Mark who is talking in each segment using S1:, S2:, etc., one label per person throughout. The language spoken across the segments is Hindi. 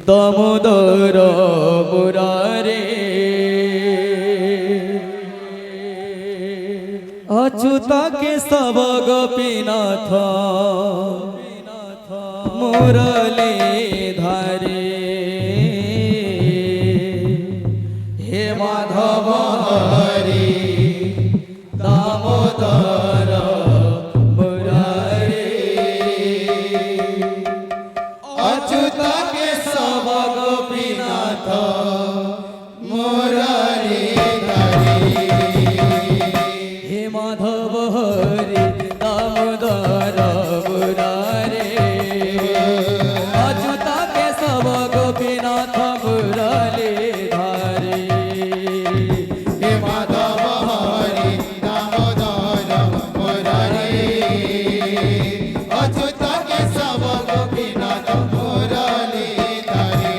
S1: দামোদর মুরারে अच्युता केशव गोपीनाथ मुरली धारे हे माधव हरि दामोदर मुरारे अच्युता केशव गोपीनाथ मुरली धारे हे माधव हरि दामोदर मुरारे अच्युता केशव गोपीनाथ मुरली धारे हे माधव हरि दामोदर मुरारे अच्युता केशव गोपीनाथ मुरली धारे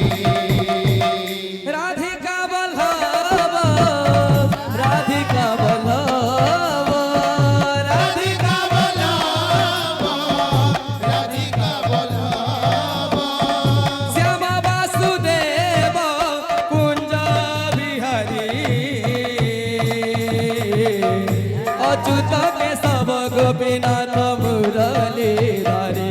S1: राधिका बल्लभ राधिका बल्लभ अच्युता केशव गोपीनाथ मुरली धारे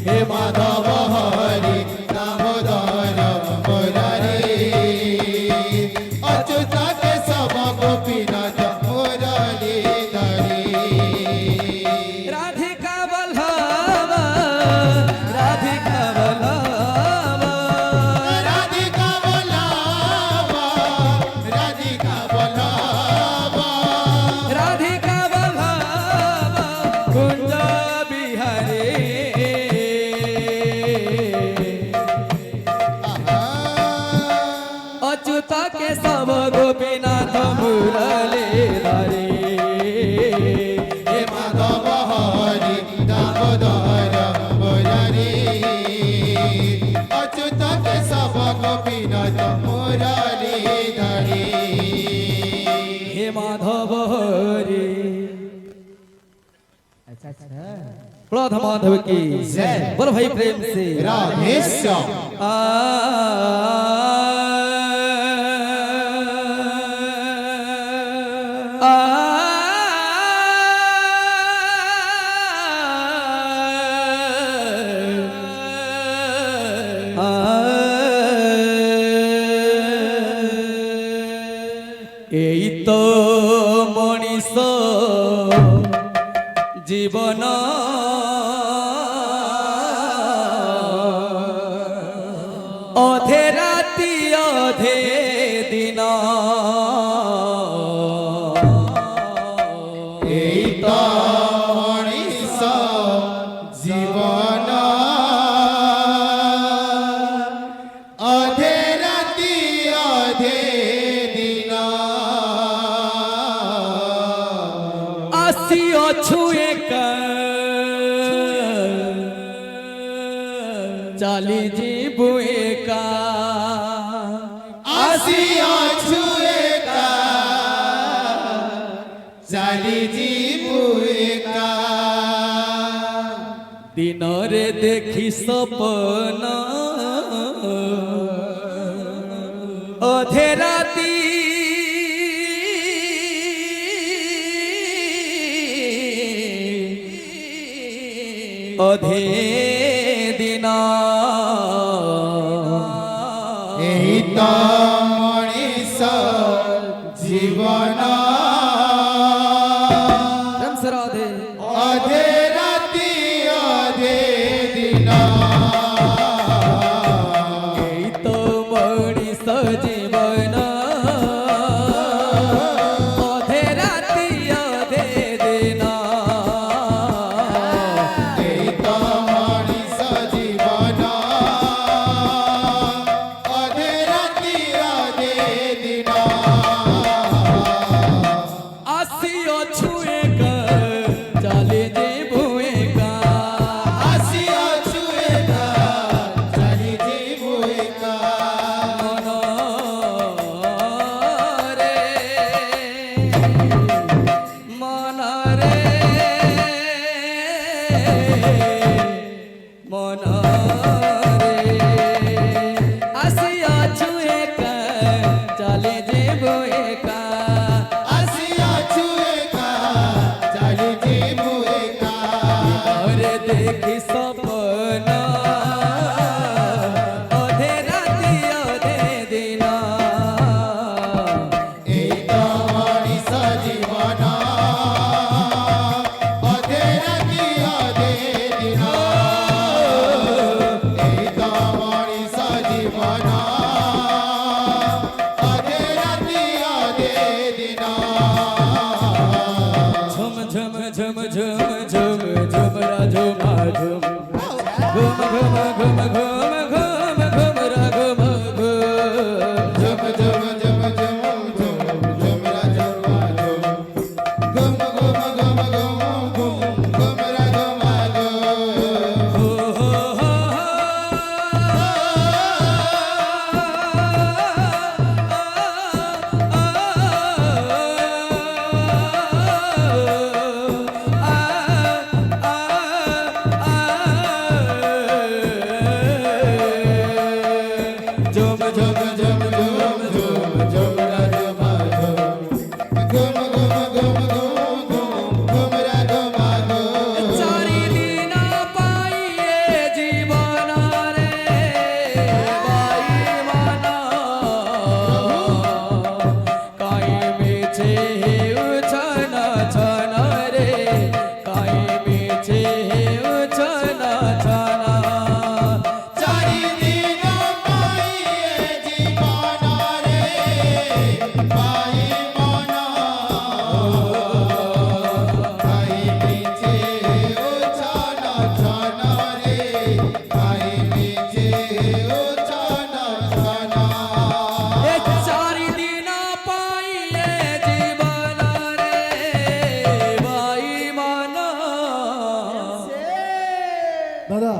S1: हे माधव हरि दामोदर मुरारे अच्युता केशव गोपीनाथ मुरली धारे राधिका बल्लभ राधिका बल्लभ राधिका बल्लभ राधिका बल्लभ राधिका बल्लभ कुंज बिहारी अच्युता केशव गोपीनाथ मुरली धारे हे माधव हरि दामोदर मुरारे अच्युता केशव गोपीनाथ मुरली धारे हे माधव हरि प्रौध माधव की जय बोल भाई प्रेम से
S2: राधेश्याम
S1: এই তো মনিষ জীবন অধে রাতি অধে দিন
S2: এই তো মনিষ জীবন অধে রাতি অধে দিন
S1: আসি অছু একা চালি জীবু একা
S2: আসিয়াছু একা চালি জীবু একা
S1: দিনরে দেখি স্বপ্ন অধে রাতি অধে দিন
S2: এই তো মনিষ জীবন
S1: রাধে
S2: অধে রাতি অধে দিন
S1: এই তো মনিষ জীবন অধে রাতি অধে দিন
S2: এই তো মনিষ জীবন অধে রাতি
S1: झुम झुमरा झुमा झुम घुम घुम घुम घुम घुम घुमरा घुम घुम
S2: झुम झुम झुम झुम झुम झुमरा झुमा झुम घुम घुम घुम घुम घुम घुमरा घुमा झुम
S1: हो हो हो झुम झुम झुम झुम झुम
S2: झुमरा झुमा झुम घुम घुम घुम घुम घुम घुमरा घुमा झुम
S1: चारी दिन पाइए जीवन रे बाई मना काई मेचे उछन छन रे काई मेचे उछन छन
S2: चारि दिन पाइए जीवन रे पाई मना पाई बीचे उछन छन रे पाई बीचे उछन छन
S1: ए चारी दिन पाइए जीवन रे बाई मना
S3: दादा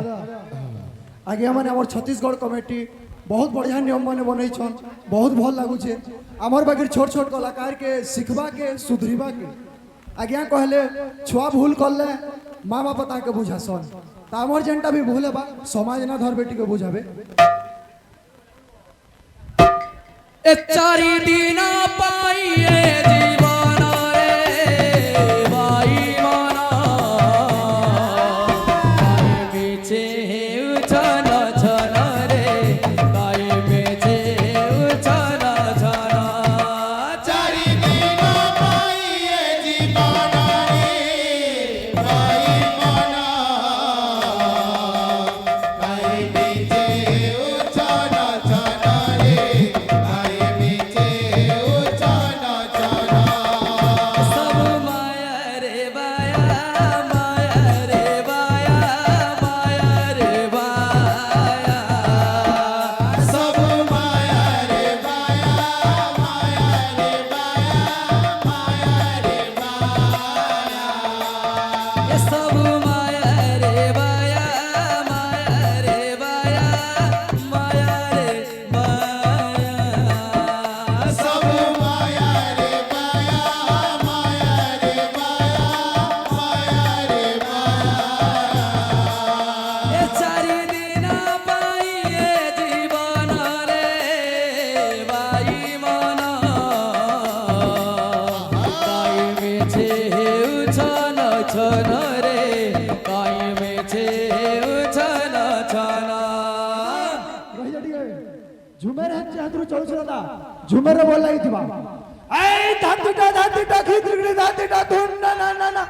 S3: आगे मैंने आम छत्तीसगढ़ कमिटी बहुत बढ़िया नियम मैंने बनई बहुत भल लगुचे आमर बाकी छोट छोट कलाकार के सिखबा के सुधरवा के आज्ञा कहले छुआ भूल करले माँ बाप ताके बुझासन तो आमर जेनटा भी भूल बा समाज ना धर बेटी के बुझावे
S1: ए चारी दिन पाइए जीवन रे बाई मना काई मेचे उछन छन रे काई मेचे उछन छन
S2: चारि दिन पाइए जीवन रे पाई मना पाई बीचे उछन छन रे पाई बीचे उछन छन
S1: सब माया रे बाया माया रे बाया माया रे बाया
S2: सब माया रे बाया माया रे बाया माया रे बाया
S1: ये सब माया रे बाया माया रे बाया माया रे बाया
S2: सब माया रे बाया माया रे बाया माया रे बाया
S1: ये चारि दिन पाइए जीवन रे बाई मना काई मेचे उछन छन रे काई मेचे उछन छन
S3: झुमेर हंचे हाथरू चलुछ दादा झुमेर बोल रही थी ऐ धातिटा खिद्रिगड़ी धातिटा धुन ना ना ना ना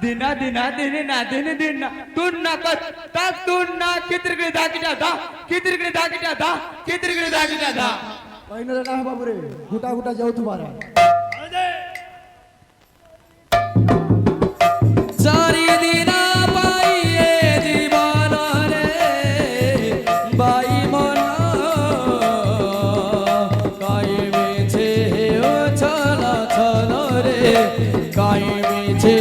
S4: ದಿನ ದಿನ ದಿನ ದಿನ ದಿನ ತುನ್ನಕತ್ ತಕ್ ತುನ್ನ ಕಿತ್ರಿಗಿಡ ದಾಕಿಟ ದಾ ಕಿತ್ರಿಗಿಡ ದಾಕಿಟ ದಾ ಕಿತ್ರಿಗಿಡ ದಾಕಿಟ ದಾ
S3: पहिने ना बाबू रे गुटा गुटा जाऊ तुम्हारा
S1: चारि दिन पाइए जीवन रे बाई मना काई मेचे उछन छन रे काई मेचे